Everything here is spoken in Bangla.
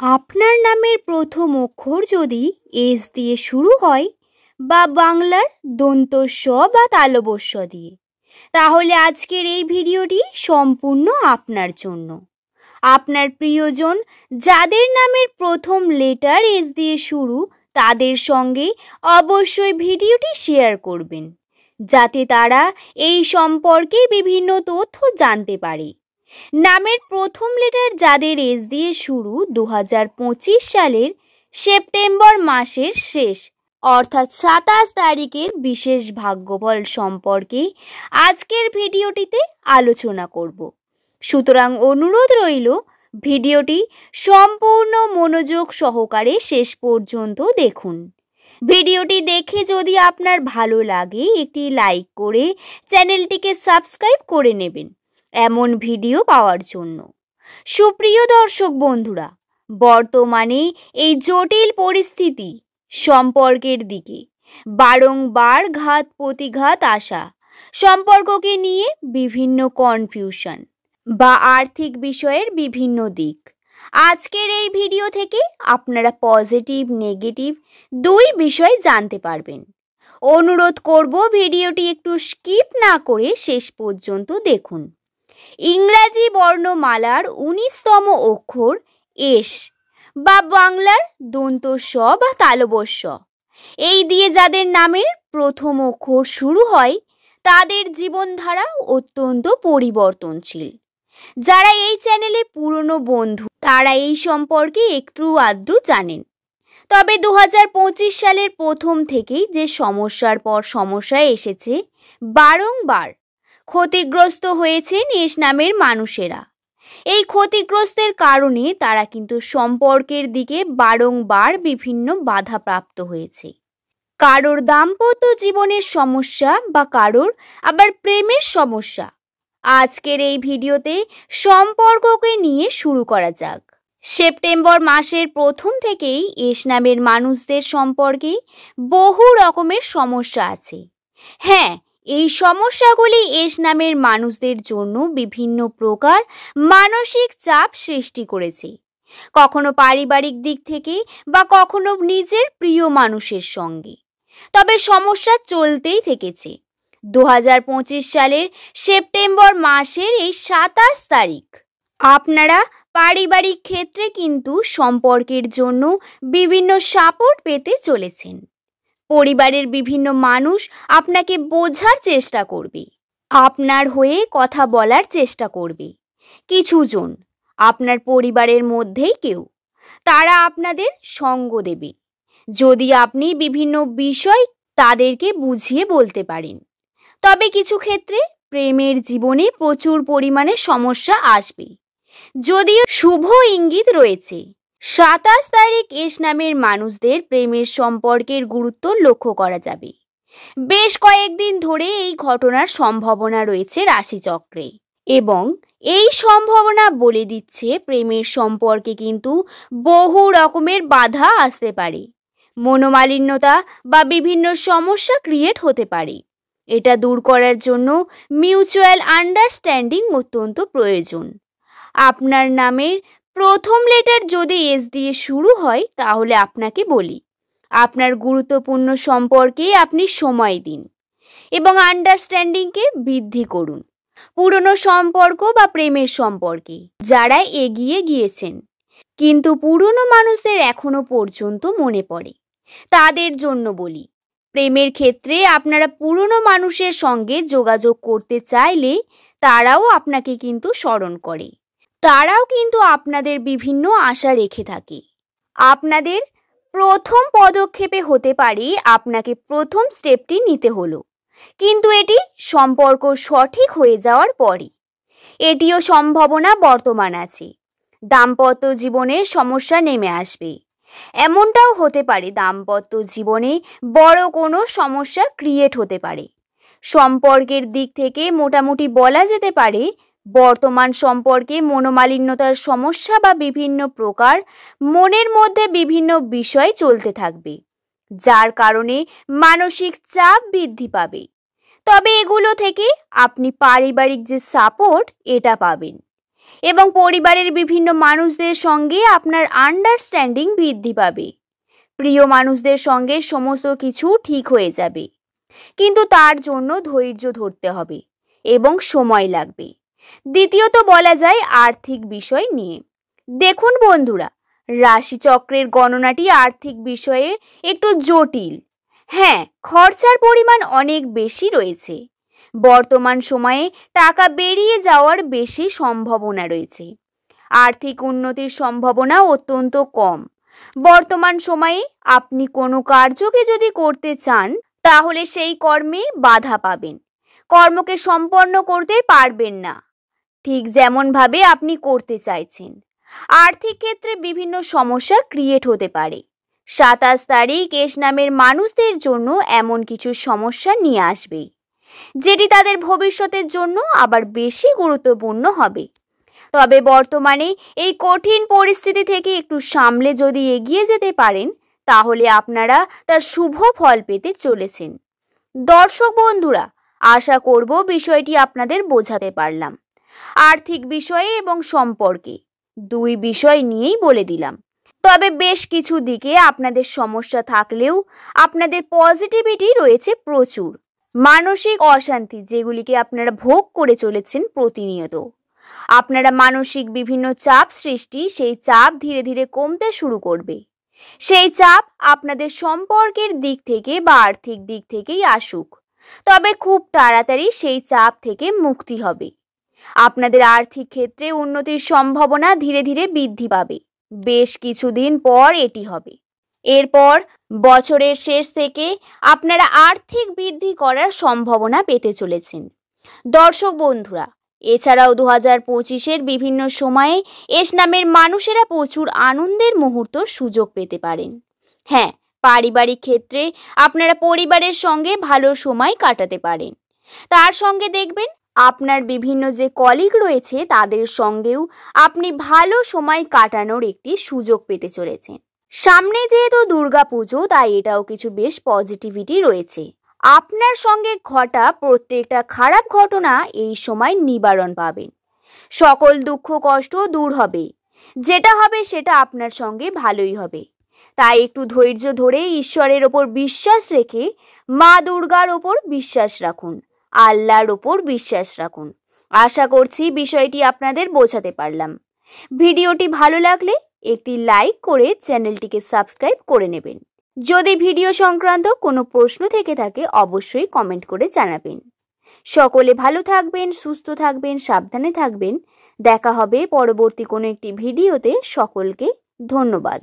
আপনার নামের প্রথম অক্ষর যদি এস দিয়ে শুরু হয় বা বাংলার দন্ত স বা তালব্য শ দিয়ে, তাহলে আজকের এই ভিডিওটি সম্পূর্ণ আপনার জন্য। আপনার প্রিয়জন যাদের নামের প্রথম লেটার এস দিয়ে শুরু, তাদের সঙ্গে অবশ্যই ভিডিওটি শেয়ার করবেন, যাতে তারা এই সম্পর্কে বিভিন্ন তথ্য জানতে পারে। নামের প্রথম লেটার যাদের এস দিয়ে শুরু 2025 সালের সেপ্টেম্বর মাসের শেষ অর্থাৎ 27 তারিখের বিশেষ ভাগ্যফল সম্পর্কে আজকের ভিডিওটিতে আলোচনা করব। সুতরাং অনুরোধ রইল ভিডিওটি সম্পূর্ণ মনোযোগ সহকারে শেষ পর্যন্ত দেখুন। ভিডিওটি দেখে যদি আপনার ভালো লাগে একটি লাইক করে চ্যানেলটিকে সাবস্ক্রাইব করে নেবেন এমন ভিডিও পাওয়ার জন্য। সুপ্রিয় দর্শক বন্ধুরা, বর্তমানে এই জটিল পরিস্থিতি সম্পর্কের দিকে বারংবার ঘাত প্রতিঘাত আসা, সম্পর্ককে নিয়ে বিভিন্ন কনফিউশন বা আর্থিক বিষয়ের বিভিন্ন দিক, আজকের এই ভিডিও থেকে আপনারা পজিটিভ নেগেটিভ দুই বিষয় জানতে পারবেন। অনুরোধ করব ভিডিওটি একটু স্কিপ না করে শেষ পর্যন্ত দেখুন। ইংরাজি বর্ণমালার 19তম অক্ষর এস বা বাংলার দন্ত স বা তালব্য শ, এই দিয়ে যাদের নামের প্রথম অক্ষর শুরু হয় তাদের জীবনধারা অত্যন্ত পরিবর্তনশীল। যারা এই চ্যানেলে পুরনো বন্ধু তারা এই সম্পর্কে একটু আধটু জানেন। তবে 2025 সালের প্রথম থেকেই যে সমস্যার পর সমস্যা এসেছে, বারংবার ক্ষতিগ্রস্ত হয়েছেন এস নামের মানুষেরা। এই ক্ষতিগ্রস্তের কারণে তারা কিন্তু সম্পর্কের দিকে বারংবার বিভিন্ন বাধা প্রাপ্ত হয়েছে। কারোর দাম্পত্য জীবনের সমস্যা বা কারোর আবার প্রেমের সমস্যা। আজকের এই ভিডিওতে সম্পর্ককে নিয়ে শুরু করা যাক। সেপ্টেম্বর মাসের প্রথম থেকেই এস নামের মানুষদের সম্পর্কে বহু রকমের সমস্যা আছে। হ্যাঁ, এই সমস্যাগুলি এস নামের মানুষদের জন্য বিভিন্ন প্রকার মানসিক চাপ সৃষ্টি করেছে, কখনো পারিবারিক দিক থেকে বা কখনো নিজের প্রিয় মানুষের সঙ্গে। তবে সমস্যা চলতেই থেকেছে। 2025 সালের সেপ্টেম্বর মাসের এই 27 তারিখ আপনারা পারিবারিক ক্ষেত্রে কিন্তু সম্পর্কের জন্য বিভিন্ন সাপোর্ট পেতে চলেছেন। পরিবারের বিভিন্ন মানুষ আপনাকে বোঝার চেষ্টা করবে, আপনার হয়ে কথা বলার চেষ্টা করবে। কিছুজন আপনার পরিবারের মধ্যেই কেউ, তারা আপনাদের সঙ্গ দেবে যদি আপনি বিভিন্ন বিষয় তাদেরকে বুঝিয়ে বলতে পারেন। তবে কিছু ক্ষেত্রে প্রেমের জীবনে প্রচুর পরিমাণে সমস্যা আসবে, যদিও শুভ ইঙ্গিত রয়েছে। 27 তারিখ এস নামের মানুষদের প্রেমের সম্পর্কের গুরুত্ব লক্ষ্য করা যাবে। বেশ কয়েকদিন ধরে এই ঘটনার সম্ভাবনা রয়েছে রাশিচক্রে, এবং এই সম্ভাবনা বলে দিচ্ছে প্রেমের সম্পর্কে কিন্তু বহু রকমের বাধা আসতে পারে। মনোমালিন্যতা বা বিভিন্ন সমস্যা ক্রিয়েট হতে পারে। এটা দূর করার জন্য মিউচুয়াল আন্ডারস্ট্যান্ডিং অত্যন্ত প্রয়োজন। আপনার নামের প্রথম লেটার যদি এস দিয়ে শুরু হয়, তাহলে আপনাকে বলি আপনার গুরুত্বপূর্ণ সম্পর্কে আপনি সময় দিন এবং আন্ডারস্ট্যান্ডিংকে বৃদ্ধি করুন। পুরনো সম্পর্ক বা প্রেমের সম্পর্কে যারা এগিয়ে গিয়েছেন কিন্তু পুরনো মানুষদের এখনো পর্যন্ত মনে পড়ে, তাদের জন্য বলি, প্রেমের ক্ষেত্রে আপনারা পুরনো মানুষের সঙ্গে যোগাযোগ করতে চাইলে তারাও আপনাকে কিন্তু স্মরণ করে। তারাও কিন্তু আপনাদের বিভিন্ন আশা রেখে থাকে। আপনাদের প্রথম পদক্ষেপে হতে পারে আপনাকে প্রথম স্টেপটি নিতে হলো, কিন্তু এটি সম্পর্ক সঠিক হয়ে যাওয়ার পরই। এটিও সম্ভাবনা বর্তমান আছে। দাম্পত্য জীবনে সমস্যা নেমে আসবে। এমনটাও হতে পারে দাম্পত্য জীবনে বড় কোনো সমস্যা ক্রিয়েট হতে পারে। সম্পর্কের দিক থেকে মোটামুটি বলা যেতে পারে বর্তমান সম্পর্কে মনোমালিন্যতার সমস্যা বা বিভিন্ন প্রকার মনের মধ্যে বিভিন্ন বিষয় চলতে থাকবে, যার কারণে মানসিক চাপ বৃদ্ধি পাবে। তবে এগুলো থেকে আপনি পারিবারিক যে সাপোর্ট এটা পাবেন। এবং পরিবারের বিভিন্ন মানুষদের সঙ্গে আপনার আন্ডারস্ট্যান্ডিং বৃদ্ধি পাবে। প্রিয় মানুষদের সঙ্গে সমস্ত কিছু ঠিক হয়ে যাবে, কিন্তু তার জন্য ধৈর্য ধরতে হবে এবং সময় লাগবে। দ্বিতীয়ত বলা যায় আর্থিক বিষয় নিয়ে। দেখুন বন্ধুরা, রাশিচক্রের গণনাটি আর্থিক বিষয়ে একটু জটিল। হ্যাঁ, খরচার পরিমাণ অনেক বেশি রয়েছে। বর্তমান সময়ে টাকা বেরিয়ে যাওয়ার বেশি সম্ভাবনা রয়েছে। আর্থিক উন্নতির সম্ভাবনা অত্যন্ত কম। বর্তমান সময়ে আপনি কোনো কার্যকে যদি করতে চান, তাহলে সেই কর্মে বাধা পাবেন। কর্মকে সম্পন্ন করতে পারবেন না ঠিক যেমনভাবে আপনি করতে চাইছেন। আর্থিক ক্ষেত্রে বিভিন্ন সমস্যা ক্রিয়েট হতে পারে। 27 তারিখ এস নামের মানুষদের জন্য এমন কিছু সমস্যা নিয়ে আসবে, যেটি তাদের ভবিষ্যতের জন্য আবার বেশি গুরুত্বপূর্ণ হবে। তবে বর্তমানে এই কঠিন পরিস্থিতি থেকে একটু সামলে যদি এগিয়ে যেতে পারেন, তাহলে আপনারা তার শুভ ফল পেতে চলেছেন। দর্শক বন্ধুরা, আশা করব বিষয়টি আপনাদের বোঝাতে পারলাম। আর্থিক বিষয়ে এবং সম্পর্কে দুই বিষয় নিয়েই বলে দিলাম। তবে বেশ কিছু দিকে আপনাদের সমস্যা থাকলেও আপনাদের পজিটিভিটি রয়েছে প্রচুর। মানসিক অশান্তি যেগুলিকে আপনারা ভোগ করে চলেছেন প্রতিনিয়ত, আপনারা মানসিক বিভিন্ন চাপ সৃষ্টি, সেই চাপ ধীরে ধীরে কমতে শুরু করবে। সেই চাপ আপনাদের সম্পর্কের দিক থেকে বা আর্থিক দিক থেকেই আসুক, তবে খুব তাড়াতাড়ি সেই চাপ থেকে মুক্তি হবে। আপনাদের আর্থিক ক্ষেত্রে উন্নতির সম্ভাবনা ধীরে ধীরে বৃদ্ধি পাবে। বেশ কিছুদিন পর এটি হবে। এরপর বছরের শেষ থেকে আপনারা আর্থিক বৃদ্ধি করার সম্ভাবনা পেতে চলেছেন। দর্শক বন্ধুরা, এছাড়াও 2025-এর বিভিন্ন সময়ে এস নামের মানুষেরা প্রচুর আনন্দের মুহূর্ত সুযোগ পেতে পারেন। হ্যাঁ, পারিবারিক ক্ষেত্রে আপনারা পরিবারের সঙ্গে ভালো সময় কাটাতে পারেন। তার সঙ্গে দেখবেন আপনার বিভিন্ন যে কলিগ রয়েছে তাদের সঙ্গেও আপনি ভালো সময় কাটানোর একটি সুযোগ পেতে চলেছেন। সামনে যেহেতু দুর্গাপুজো, তাই এটাও কিছু বেশ পজিটিভিটি রয়েছে। আপনার সঙ্গে ঘটা প্রত্যেকটা খারাপ ঘটনা এই সময় নিবারণ পাবেন। সকল দুঃখ কষ্ট দূর হবে। যেটা হবে সেটা আপনার সঙ্গে ভালোই হবে। তাই একটু ধৈর্য ধরে ঈশ্বরের ওপর বিশ্বাস রেখে মা দুর্গার ওপর বিশ্বাস রাখুন, আল্লাহর ওপর বিশ্বাস রাখুন। আশা করছি বিষয়টি আপনাদের বোঝাতে পারলাম। ভিডিওটি ভালো লাগলে একটি লাইক করে চ্যানেলটিকে সাবস্ক্রাইব করে নেবেন। যদি ভিডিও সংক্রান্ত কোনো প্রশ্ন থেকে থাকে অবশ্যই কমেন্ট করে জানাবেন। সকলে ভালো থাকবেন, সুস্থ থাকবেন, সাবধানে থাকবেন। দেখা হবে পরবর্তী কোনো একটি ভিডিওতে। সকলকে ধন্যবাদ।